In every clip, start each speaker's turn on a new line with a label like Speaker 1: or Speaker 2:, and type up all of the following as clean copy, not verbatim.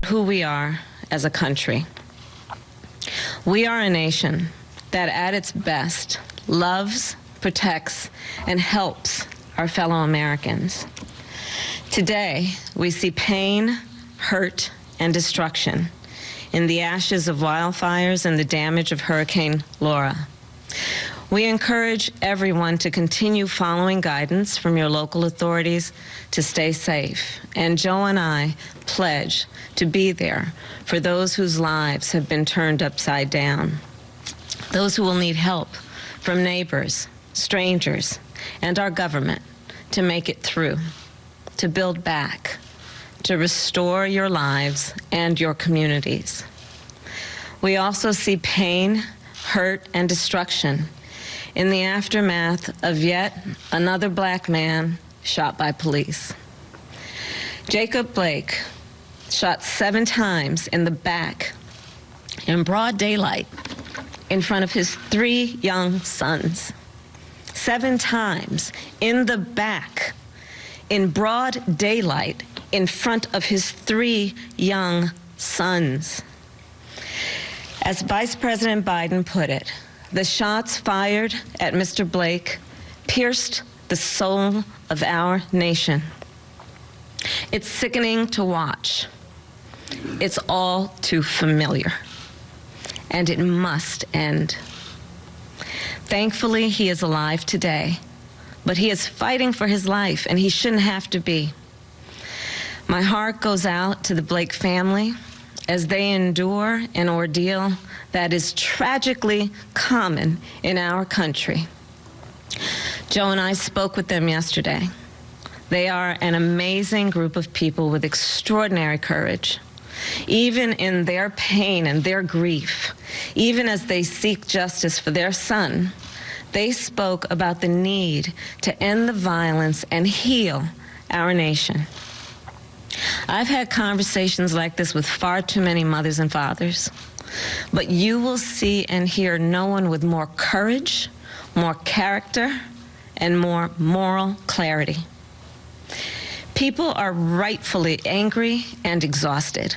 Speaker 1: who we are as a country. We are a nation that at its best loves, protects, and helps our fellow Americans. Today, we see pain, hurt, and destruction in the ashes of wildfires and the damage of Hurricane Laura. We encourage everyone to continue following guidance from your local authorities to stay safe. And Joe and I pledge to be there for those whose lives have been turned upside down, those who will need help from neighbors, strangers, and our government to make it through, to build back, to restore your lives and your communities. We also see pain, hurt, and destruction in the aftermath of yet another black man shot by police. Jacob Blake shot 7 times in the back in broad daylight in front of his 3 young sons. 7 times in the back in broad daylight in front of his 3 young sons. As Vice President Biden put it, the shots fired at Mr. Blake pierced the soul of our nation. It's sickening to watch. It's all too familiar, and it must end. Thankfully, he is alive today, but he is fighting for his life, and he shouldn't have to be. My heart goes out to the Blake family as they endure an ordeal that is tragically common in our country. Joe and I spoke with them yesterday. They are an amazing group of people with extraordinary courage. Even in their pain and their grief, even as they seek justice for their son, they spoke about the need to end the violence and heal our nation. I've had conversations like this with far too many mothers and fathers, but you will see and hear no one with more courage, more character, and more moral clarity. People are rightfully angry and exhausted.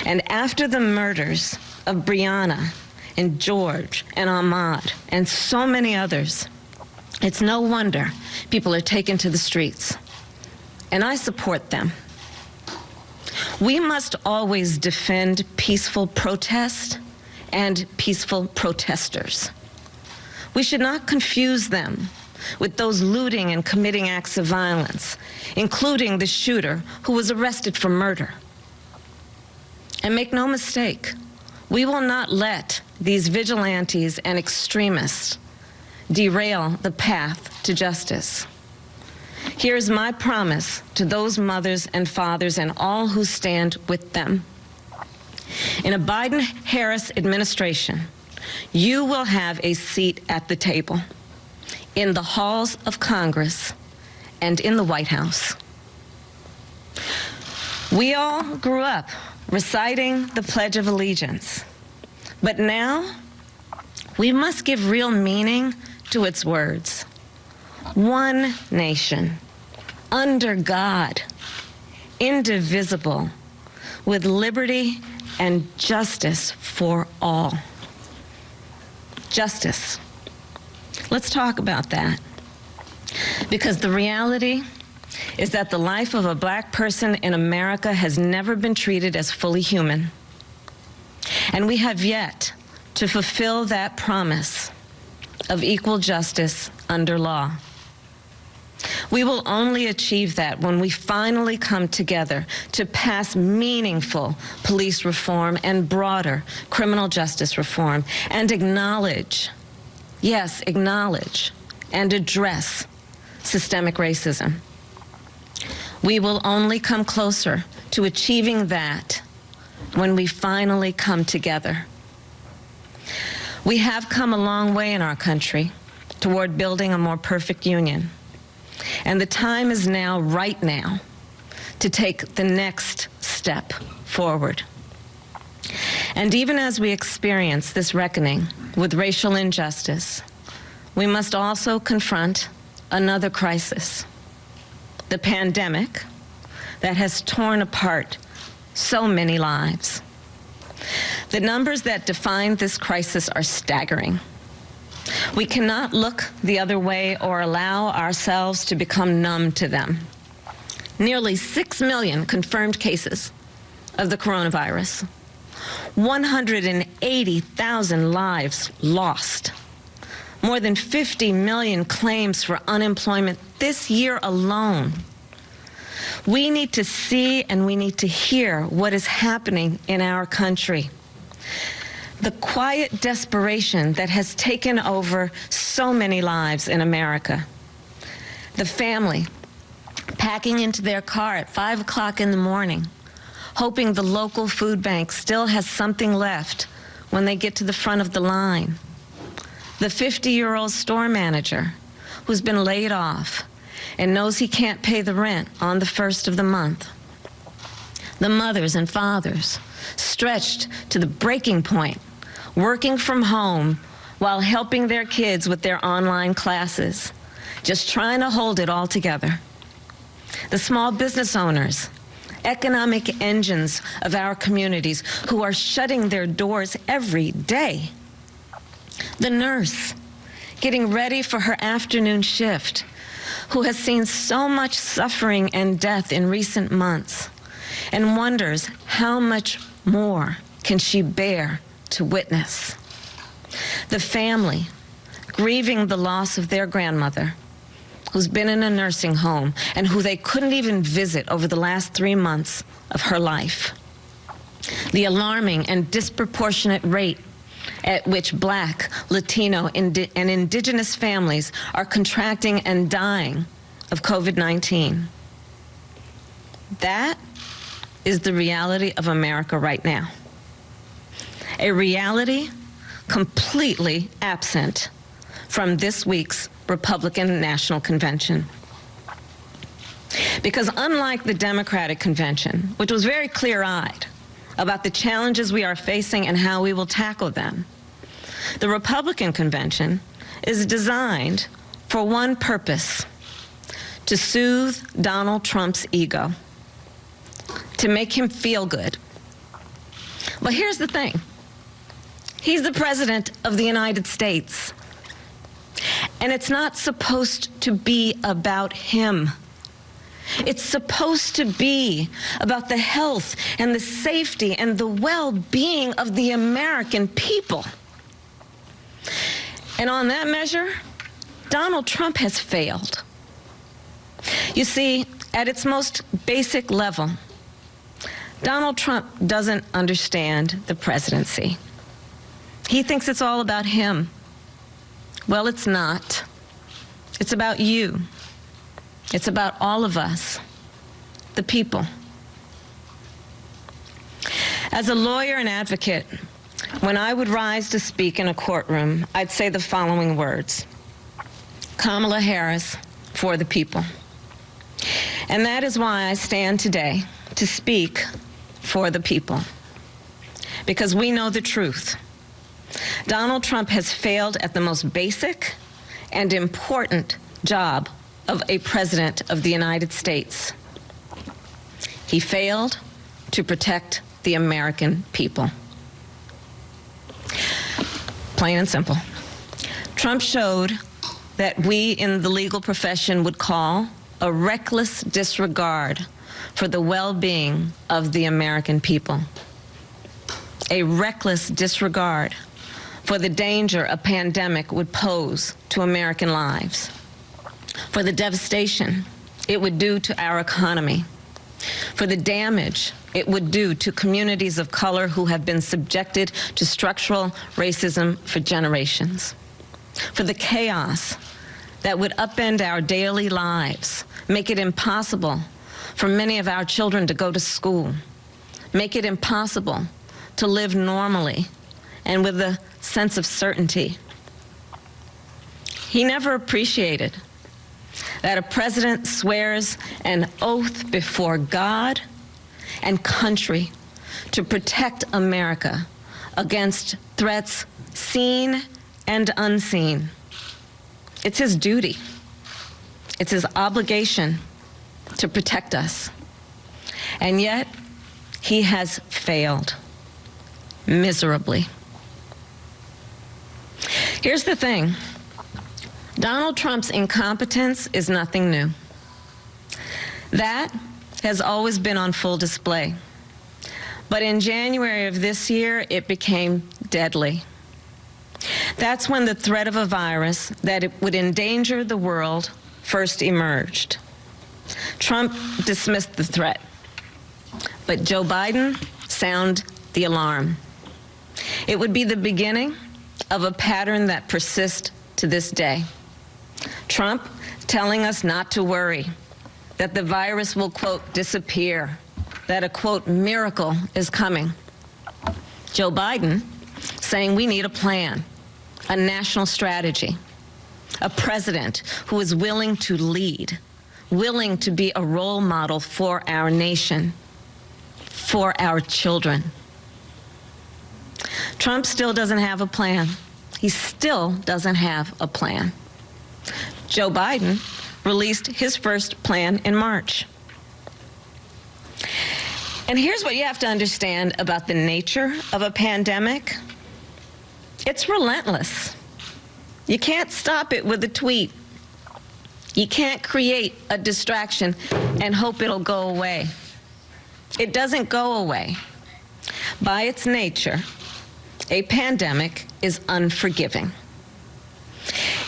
Speaker 1: And after the murders of Breonna and George and Ahmaud and so many others, it's no wonder people are taken to the streets. And I support them. We must always defend peaceful protest and peaceful protesters. We should not confuse them with those looting and committing acts of violence, including the shooter who was arrested for murder. And make no mistake, we will not let these vigilantes and extremists derail the path to justice. Here is my promise to those mothers and fathers and all who stand with them. In a Biden-Harris administration, you will have a seat at the table, in the halls of Congress and in the White House. We all grew up reciting the Pledge of Allegiance, but now we must give real meaning to its words. One nation, under God, indivisible, with liberty and justice for all. Justice. Let's talk about that. Because the reality is that the life of a black person in America has never been treated as fully human. And we have yet to fulfill that promise of equal justice under law. We will only achieve that when we finally come together to pass meaningful police reform and broader criminal justice reform and acknowledge, yes, acknowledge and address systemic racism. We will only come closer to achieving that when we finally come together. We have come a long way in our country toward building a more perfect union. And the time is now, right now, to take the next step forward. And even as we experience this reckoning with racial injustice, we must also confront another crisis, the pandemic that has torn apart so many lives. The numbers that define this crisis are staggering. We cannot look the other way or allow ourselves to become numb to them. Nearly 6 million confirmed cases of the coronavirus, 180,000 lives lost, more than 50 million claims for unemployment this year alone. We need to see and we need to hear what is happening in our country. The quiet desperation that has taken over so many lives in America. The family packing into their car at 5 o'clock in the morning, hoping the local food bank still has something left when they get to the front of the line. The 50-year-old store manager who's been laid off and knows he can't pay the rent on the first of the month. The mothers and fathers stretched to the breaking point, working from home while helping their kids with their online classes, just trying to hold it all together. The small business owners, economic engines of our communities who are shutting their doors every day. The nurse getting ready for her afternoon shift, who has seen so much suffering and death in recent months and wonders how much more can she bear to witness. The family grieving the loss of their grandmother, who's been in a nursing home and who they couldn't even visit over the last 3 months of her life. The alarming and disproportionate rate at which Black, Latino, and indigenous families are contracting and dying of COVID-19. That is the reality of America right now. A reality completely absent from this week's Republican National Convention. Because unlike the Democratic Convention, which was very clear-eyed about the challenges we are facing and how we will tackle them, the Republican Convention is designed for one purpose: to soothe Donald Trump's ego, to make him feel good. But here's the thing. He's the President of the United States. And it's not supposed to be about him. It's supposed to be about the health and the safety and the well-being of the American people. And on that measure, Donald Trump has failed. You see, at its most basic level, Donald Trump doesn't understand the presidency. He thinks it's all about him. Well, it's not. It's about you. It's about all of us, the people. As a lawyer and advocate, when I would rise to speak in a courtroom, I'd say the following words: Kamala Harris, for the people. And that is why I stand today to speak for the people. Because we know the truth. Donald Trump has failed at the most basic and important job of a president of the United States. He failed to protect the American people. Plain and simple. Trump showed that we in the legal profession would call a reckless disregard for the well-being of the American people. A reckless disregard for the danger a pandemic would pose to American lives, for the devastation it would do to our economy, for the damage it would do to communities of color who have been subjected to structural racism for generations, for the chaos that would upend our daily lives, make it impossible for many of our children to go to school, make it impossible to live normally and with a sense of certainty. He never appreciated that a president swears an oath before God and country to protect America against threats seen and unseen. It's his duty. It's his obligation to protect us. And yet, He has failed miserably. Here's the thing. Donald Trump's incompetence is nothing new. That has always been on full display. But in January of this year, it became deadly. That's when the threat of a virus that it would endanger the world first emerged. Trump dismissed the threat, but Joe Biden sounded the alarm. It would be the beginning of a pattern that persists to this day. Trump telling us not to worry, that the virus will, quote, disappear, that a, quote, miracle is coming. Joe Biden saying we need a plan, a national strategy, a president who is willing to lead, willing to be a role model for our nation, for our children. Trump still doesn't have a plan. He still doesn't have a plan. Joe Biden released his first plan in March. And here's what you have to understand about the nature of a pandemic. It's relentless. You can't stop it with a tweet. You can't create a distraction and hope it'll go away. It doesn't go away. By its nature, a pandemic is unforgiving.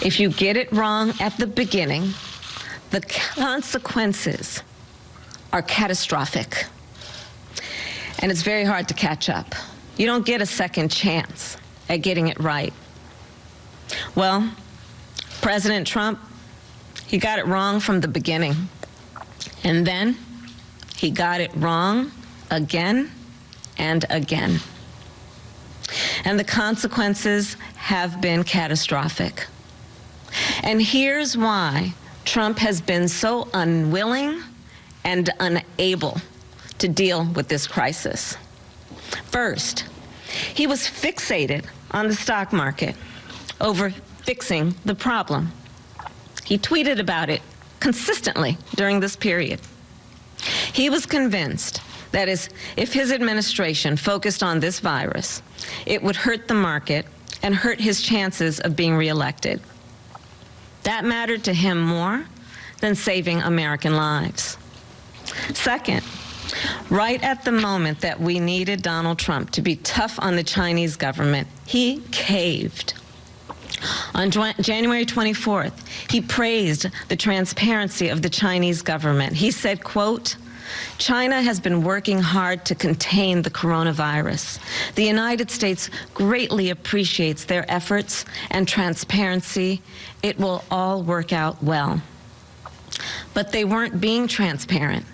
Speaker 1: If you get it wrong at the beginning, the consequences are catastrophic. And it's very hard to catch up. You don't get a second chance at getting it right. Well, President Trump, he got it wrong from the beginning. And then he got it wrong again and again. And the consequences have been catastrophic. And here's why Trump has been so unwilling and unable to deal with this crisis. First, he was fixated on the stock market over fixing the problem. He tweeted about it consistently during this period. He was convinced that if his administration focused on this virus, it would hurt the market and hurt his chances of being reelected. That mattered to him more than saving American lives. Second, right at the moment that we needed Donald Trump to be tough on the Chinese government, he caved. On January 24th, he praised the transparency of the Chinese government. He said, quote, China has been working hard to contain the coronavirus. The United States greatly appreciates their efforts and transparency. It will all work out well. But they weren't being transparent.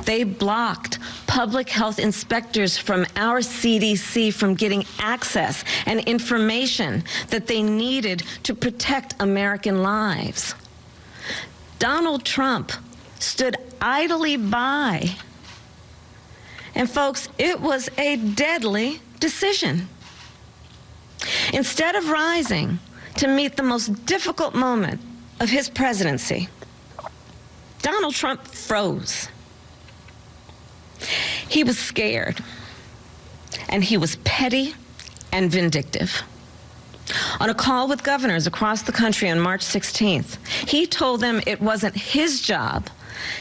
Speaker 1: They blocked public health inspectors from our CDC from getting access and information that they needed to protect American lives. Donald Trump stood idly by. And folks, it was a deadly decision. Instead of rising to meet the most difficult moment of his presidency, Donald Trump froze. He was scared, and he was petty and vindictive. On a call with governors across the country on March 16th, he told them it wasn't his job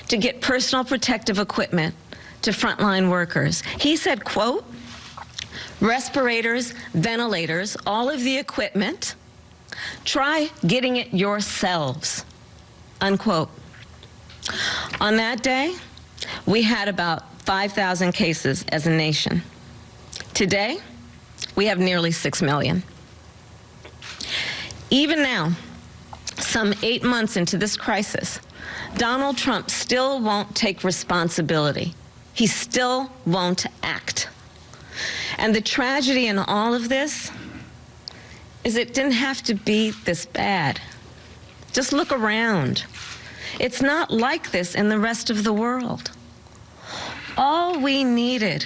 Speaker 1: to get personal protective equipment to frontline workers. He said, quote, respirators, ventilators, all of the equipment, try getting it yourselves, unquote. On that day, we had about 5,000 cases as a nation. Today, we have nearly 6 million. Even now, some 8 months into this crisis, Donald Trump still won't take responsibility. He still won't act. And the tragedy in all of this is it didn't have to be this bad. Just look around. It's not like this in the rest of the world. All we needed,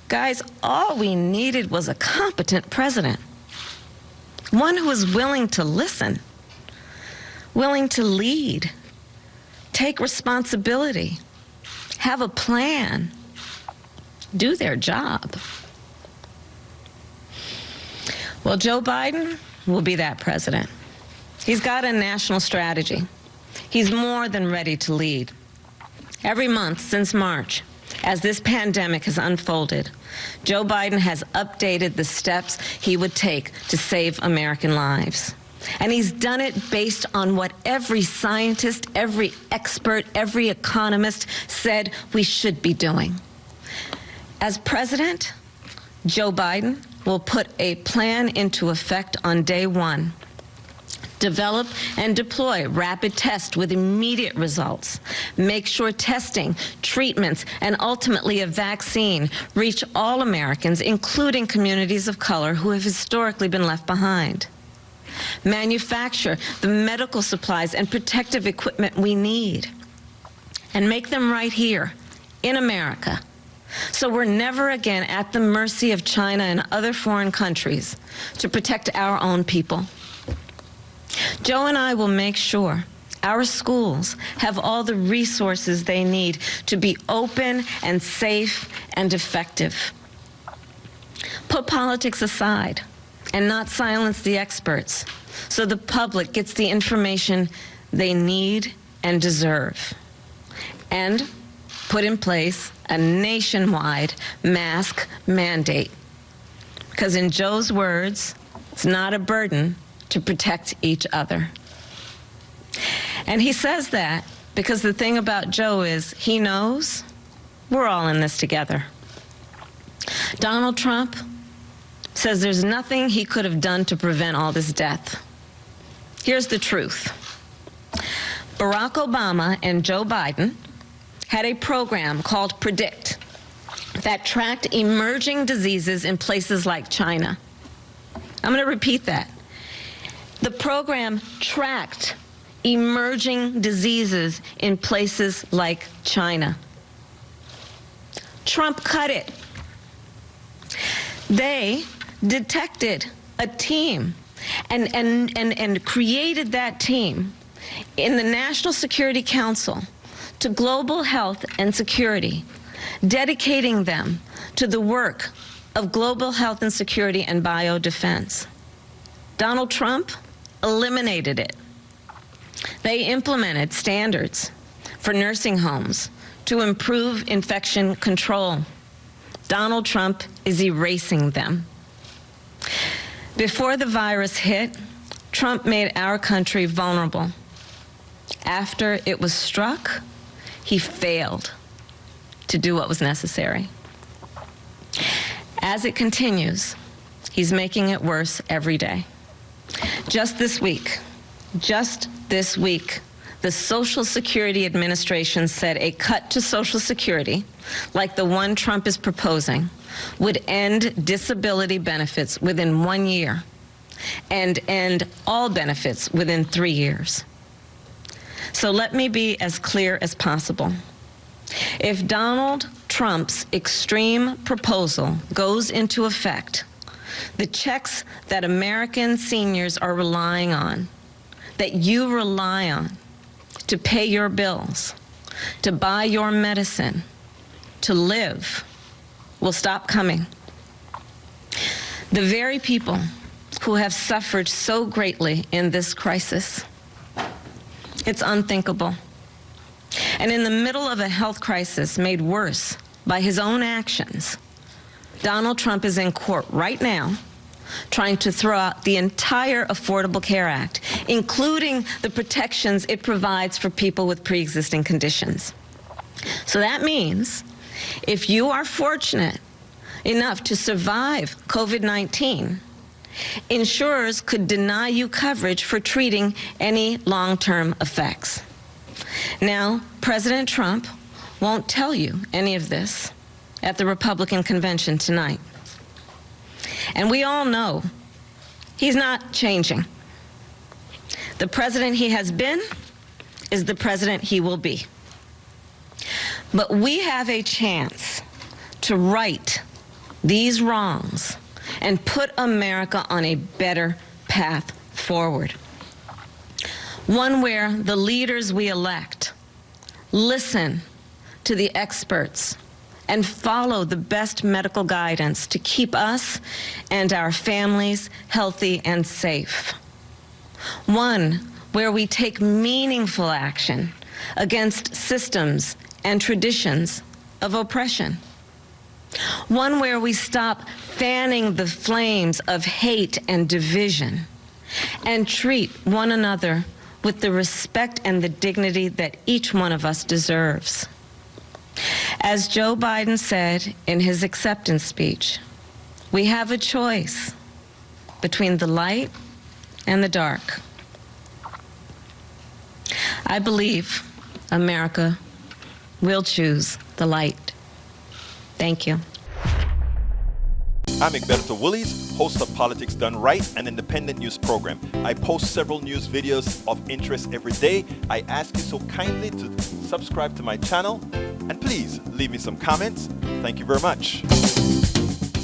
Speaker 1: guys, all we needed was a competent president. One who was willing to listen, willing to lead, take responsibility, have a plan. do their job. Well, Joe Biden will be that president. He's got a national strategy. He's more than ready to lead. Every month since March, as this pandemic has unfolded, Joe Biden has updated the steps he would take to save American lives. And he's done it based on what every scientist, every expert, every economist said we should be doing. As president, Joe Biden will put a plan into effect on day one. Develop and deploy rapid tests with immediate results. Make sure testing, treatments, and ultimately a vaccine reach all Americans, including communities of color who have historically been left behind. Manufacture the medical supplies and protective equipment we need, and make them right here in America, so we're never again at the mercy of China and other foreign countries to protect our own people. Joe and I will make sure our schools have all the resources they need to be open and safe and effective. Put politics aside and not silence the experts so the public gets the information they need and deserve. And put in place a nationwide mask mandate. Because in Joe's words, it's not a burden to protect each other. And he says that because the thing about Joe is he knows we're all in this together. Donald Trump says there's nothing he could have done to prevent all this death. Here's the truth. Barack Obama and Joe Biden had a program called PREDICT that tracked emerging diseases in places like China. I'm going to repeat that. The program tracked emerging diseases in places like China. Trump cut it. They detected a team and created that team in the National Security Council to global health and security, dedicating them to the work of global health and security and biodefense. Donald Trump eliminated it. They implemented standards for nursing homes to improve infection control. Donald Trump is erasing them. Before the virus hit, Trump made our country vulnerable. After it was struck, he failed to do what was necessary. As it continues, he's making it worse every day. Just this week, the Social Security Administration said a cut to Social Security, like the one Trump is proposing, would end disability benefits within 1 year and end all benefits within 3 years. So let me be as clear as possible. If Donald Trump's extreme proposal goes into effect, the checks that American seniors are relying on, that you rely on to pay your bills, to buy your medicine, to live, will stop coming. The very people who have suffered so greatly in this crisis, it's unthinkable. And in the middle of a health crisis made worse by his own actions, Donald Trump is in court right now trying to throw out the entire Affordable Care Act, including the protections it provides for people with pre-existing conditions. So that means if you are fortunate enough to survive COVID-19, insurers could deny you coverage for treating any long-term effects. Now, President Trump won't tell you any of this at the Republican convention tonight. And we all know he's not changing. The president he has been is the president he will be. But we have a chance to right these wrongs and put America on a better path forward. One where the leaders we elect listen to the experts and follow the best medical guidance to keep us and our families healthy and safe. One where we take meaningful action against systems and traditions of oppression. One where we stop fanning the flames of hate and division and treat one another with the respect and the dignity that each one of us deserves. As Joe Biden said in his acceptance speech, we have a choice between the light and the dark. I believe America will choose the light. Thank you.
Speaker 2: I'm Egberto Willies, host of Politics Done Right, an independent news program. I post several news videos of interest every day. I ask you so kindly to subscribe to my channel, and please leave me some comments. Thank you very much.